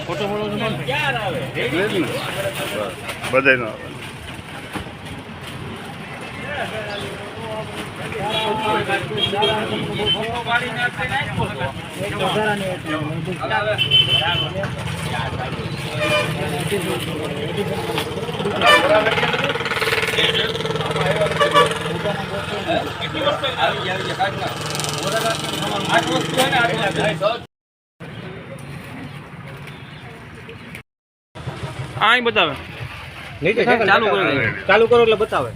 Photo photo ક્યાં આવે બધાય નો આ બતાવે ચાલુ કરો એટલે બતાવે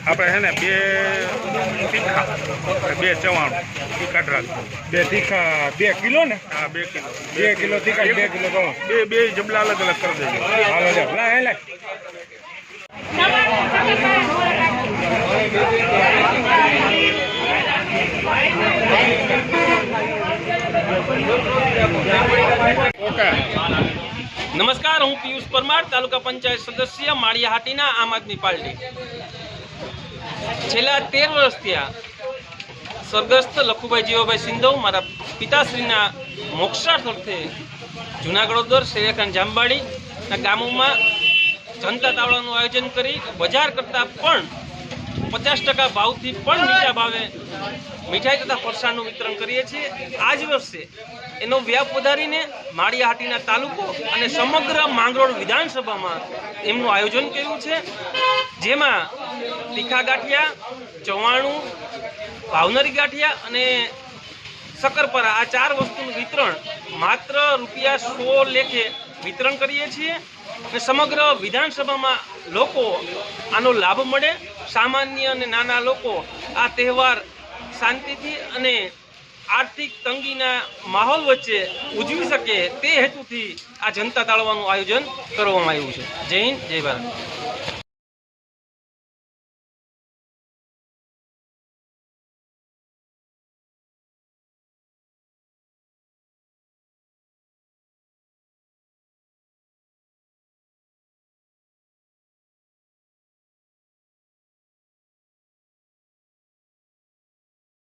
આપણે હે ને બે તીખા બે ચવાણું તીખા રાખજો બે તીખા 2 કિલો ને હા 2 કિલો 2 કિલો તીખા 2 કિલો બે જમલા અલગ અલગ કરી દેજો હાલો જા લે નમસ્કાર, હું પિયુષ પરમાર, તાલુકા પંચાયત સદસ્ય માળિયા હાટીના આમ આદમી પાર્ટી. છેલ્લા 13 વર્ષથી સ્વર્ગસ્થ લખુભાઈ જીવાભાઈ સિંધવ મારા પિતાશ્રીના મોક્ષાર્થે જૂનાગઢોદર શેરેખાન જામબાડીના ગામોમાં જનતા તાવડાનું આયોજન કરી બજાર કરતાં પણ 50% ભાવથી પણ નીચા ભાવે મીઠાઈ તથા ફરસાણનું વિતરણ કરીએ છીએ. આ જ વર્ષે એનો વ્યાપ વધારીને માળિયા હાટીના તાલુકો અને સમગ્ર માંગરોળ વિધાનસભામાં એમનું આયોજન કર્યું છે, જેમાં તીખા ગાંઠિયા, ચવાણું, ભાવનરી ગાંઠિયા અને શક્કરપારા આ 4 વસ્તુનું વિતરણ માત્ર ₹100 લેખે વિતરણ કરીએ છીએ અને સમગ્ર વિધાનસભામાં લોકો આનો લાભ મળે, સામાન્ય અને નાના લોકો આ તહેવાર શાંતિથી અને આર્થિક તંગીના માહોલ વચ્ચે ઉજવી શકે તે હેતુથી આ જનતા તાળવાનું આયોજન કરવામાં આવ્યું છે. જય હિન્દ, જય ભારત.